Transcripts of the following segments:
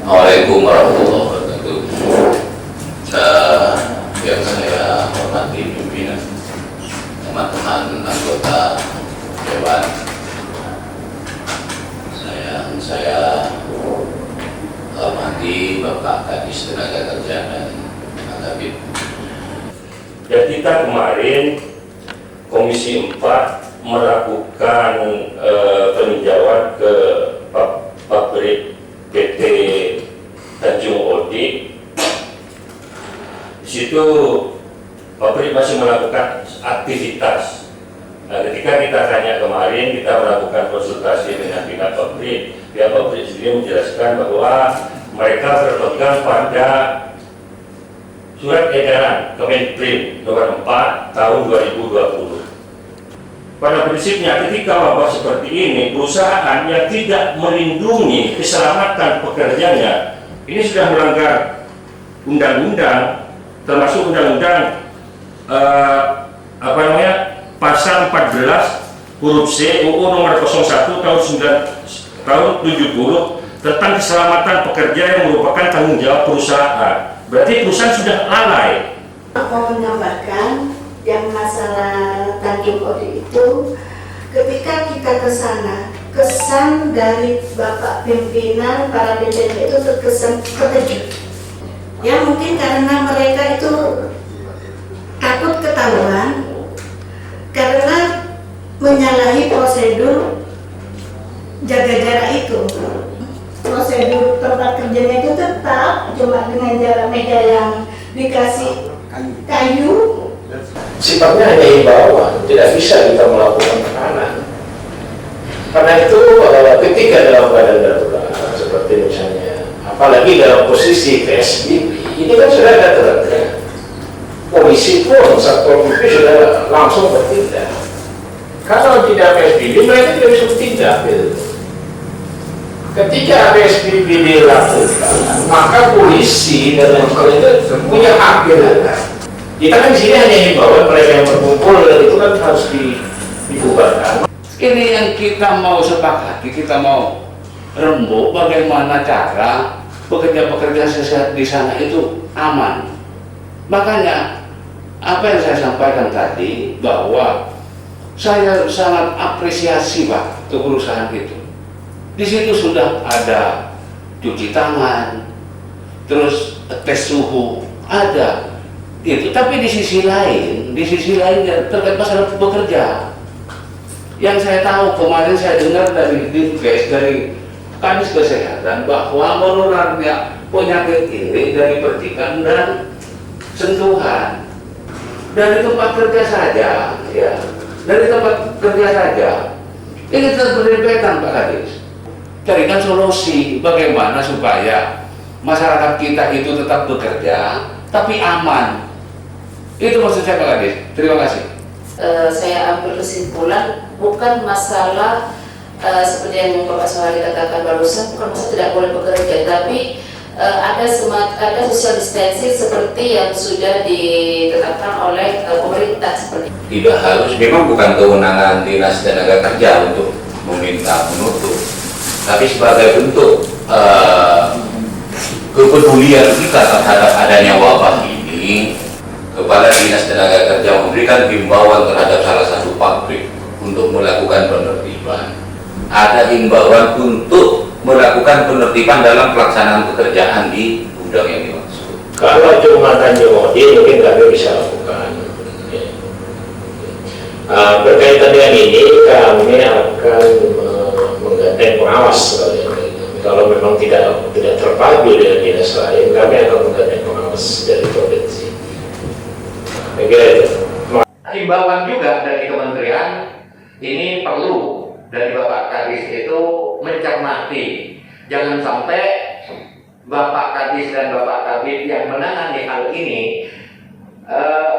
Assalamualaikum warahmatullahi wabarakatuh. Yang saya hormati pimpinan, teman-teman anggota Dewan, saya hormati Bapak Kadis Tenaga Kerja dan Pak Kabid. Dan kita kemarin Komisi 4 melakukan peninjauan ke pabrik PT Tanjung Odi. Di situ pabrik masih melakukan aktivitas. Nah, ketika kita tanya kemarin, kita melakukan konsultasi dengan pihak pabrik sendiri menjelaskan bahwa mereka berpegang pada Surat Edaran Kemenprin nomor 4 tahun 2020. Pada prinsipnya ketika wabah seperti ini, perusahaan yang tidak melindungi keselamatan pekerjanya ini sudah melanggar undang-undang, termasuk undang-undang pasal 14 huruf C UU nomor 01 tahun 70 tentang keselamatan pekerja yang merupakan tanggung jawab perusahaan. Berarti perusahaan sudah lalai. Mau menambahkan yang masalah Tanjung Odi itu, ketika kita ke sana, kesan dari Bapak pimpinan, para pimpinan itu terkesan terkejut. Ya mungkin karena mereka itu takut ketahuan, karena menyalahi prosedur jaga jarak itu. Prosedur tempat kerjanya itu tetap cuma dengan jarak meja yang dikasih kayu. Sifatnya hanya himbauan, tidak bisa kita melakukan tekanan. Karena itu ketika dalam keadaan darurat seperti misalnya, apalagi dalam posisi PSBB, ini kan sudah ada aturannya. Polisi pun, Satpol PP sudah langsung bertindak. Kalau tidak PSBB, mereka tidak bisa bertindak. Gitu. Ketika PSBB dilakukan, maka polisi dan lain sebagainya itu punya hak. Kita kan di sini hanya himbauan mereka yang berkumpul dan itu kan harus dibubarkan. Ini yang kita mau sepakati, kita mau rembuk bagaimana cara pekerja-pekerja sehat di sana itu aman. Makanya apa yang saya sampaikan tadi bahwa saya sangat apresiasi Pak ke perusahaan itu. Di situ sudah ada cuci tangan, terus tes suhu ada. Itu, tapi di sisi lain terkait masalah bekerja, yang saya tahu kemarin saya dengar dari Dinkes, dari Kadis Kesehatan bahwa menularnya penyakit ini dari percikan dan sentuhan dari tempat kerja saja, ya, dari tempat kerja saja. Ini terberempetan Pak Kadis. Carikan solusi bagaimana supaya masyarakat kita itu tetap bekerja tapi aman. Itu maksud saya Pak Kadis. Terima kasih. Saya ambil kesimpulan bukan masalah seperti yang Bapak Soehari katakan barusan, bukan masalah tidak boleh bekerja, tapi ada social distancing seperti yang sudah ditetapkan oleh pemerintah seperti. Tidak harus, memang bukan kewenangan Dinas Tenaga Kerja untuk meminta menutup, tapi sebagai bentuk kepedulian kita terhadap adanya wabah ini, Kepala Dinas Tenaga Kerja memberikan himbauan terhadap salah satu pabrik untuk melakukan penertiban. Ada himbauan untuk melakukan penertiban dalam pelaksanaan pekerjaan di gudang yang dimaksud. Kalau cuma Tanjung Odi mungkin kami bisa lakukan. Berkaitan dengan ini kami akan menggandeng pengawas. Kalau memang tidak terpadu dengan dinas lain, kami akan menggandeng pengawas dari provinsi. Himbauan juga dari kementerian ini perlu dari Bapak Kadis itu mencermati, jangan sampai Bapak Kadis dan Bapak Kabid yang menangani hal ini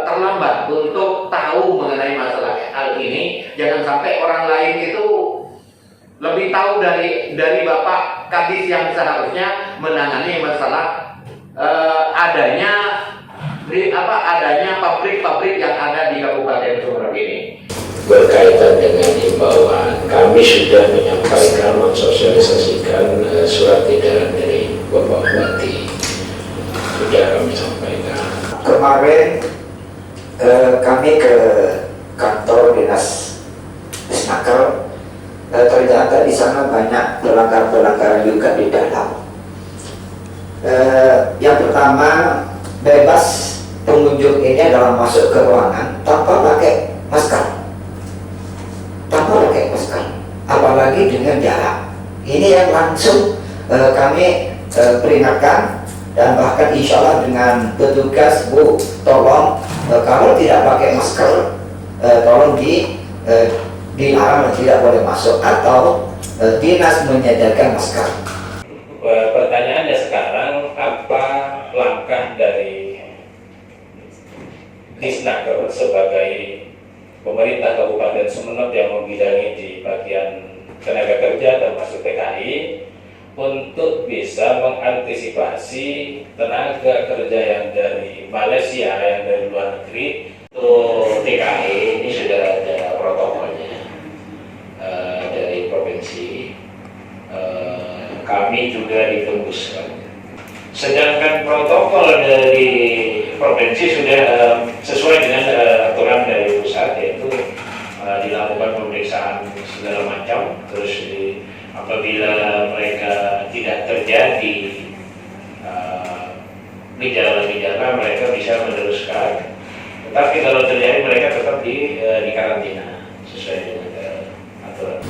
terlambat untuk tahu mengenai masalah hal ini. Jangan sampai orang lain itu lebih tahu dari Bapak Kadis yang seharusnya menangani masalah adanya pabrik-pabrik yang ada di Kabupaten Sumeneb ini. Berkaitan dengan himbauan, kami sudah menyampaikan, mensosialisasikan surat edaran dari Bapak kami ke kantor dinas Disnaker, ternyata di sana banyak pelanggaran juga di dalam. Yang pertama, bebas pengunjung ini adalah masuk ke ruangan tanpa pakai masker, apalagi dengan jarak. Ini yang langsung kami peringatkan, dan bahkan insya Allah dengan petugas, Bu, tolong kalau tidak pakai masker, tolong dilarang, tidak boleh masuk, atau dinas menyediakan masker. Pertanyaannya sekarang, apa langkah dari Disnaker sebagai pemerintah Kabupaten Sumeneb yang membidangi di bagian tenaga kerja termasuk TKI untuk bisa mengantisipasi tenaga kerja yang dari Malaysia, yang dari luar negeri? Untuk TKI ini sudah ada protokolnya dari provinsi, kami juga ditembuskan. Sedangkan protokol dari provinsi sudah sesuai dengan aturan dari pusat, yaitu dilakukan pemeriksaan segala macam, terus apabila mereka tidak terjadi gejala-gejala, mereka bisa meneruskan. Tetapi kalau terjadi, mereka tetap di karantina sesuai dengan aturan.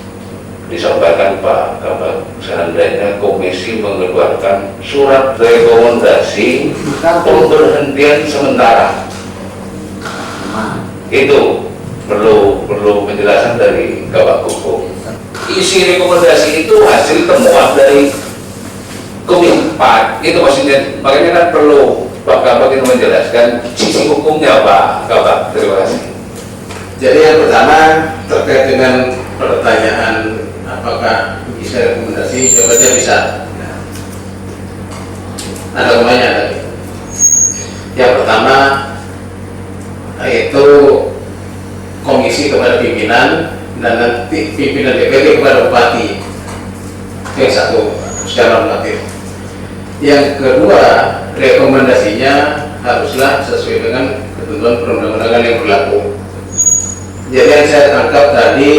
Disampaikan Pak Kabak, seandainya komisi mengeluarkan surat rekomendasi pemberhentian sementara, itu perlu penjelasan dari Kabak Hukum. Isi rekomendasi itu hasil temuan dari Komisi 4, itu maksudnya. Makanya kan perlu Pak Kabak itu menjelaskan sisi hukumnya, Pak Kabak. Terima kasih. Jadi yang pertama terkait dengan pertanyaan apakah bisa rekomendasi, jawabannya bisa. Ada semuanya tadi. Yang pertama yaitu komisi kepada pimpinan, dan nanti pimpinan DPD kepada bupati. Itu yang satu secara normatif. Yang kedua, rekomendasinya haruslah sesuai dengan ketentuan perundang-undangan yang berlaku. Jadi yang saya tangkap tadi,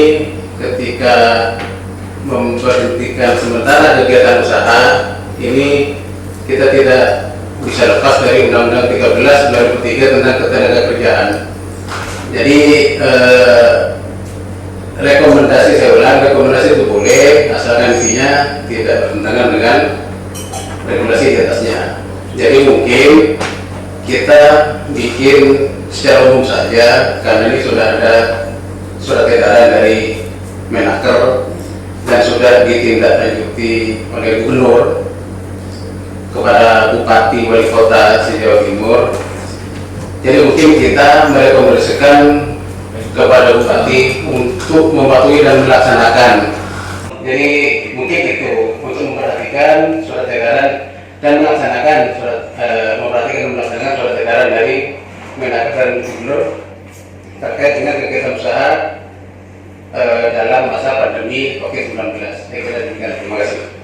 ketika memberhentikan sementara kegiatan usaha ini, kita tidak bisa lepas dari Undang-Undang 13/2003 tentang ketenagakerjaan. Jadi rekomendasi, saya ulang, rekomendasi itu boleh asalkan isinya tidak bertentangan dengan regulasi di atasnya. Jadi mungkin kita bikin secara umum saja, karena ini sudah ada surat edaran dari Menaker dan sudah ditindaklanjuti oleh Gubernur kepada Bupati Wali Kota se-Jawa Timur. Jadi mungkin kita merekomendasikan kepada Bupati untuk mematuhi dan melaksanakan. Jadi mungkin itu untuk memperhatikan surat edaran dan melaksanakan surat edaran dari Menaker dan Gubernur terkait dengan kegiatan usaha dalam masa pandemi COVID-19. Saya kira demikian. Terima kasih.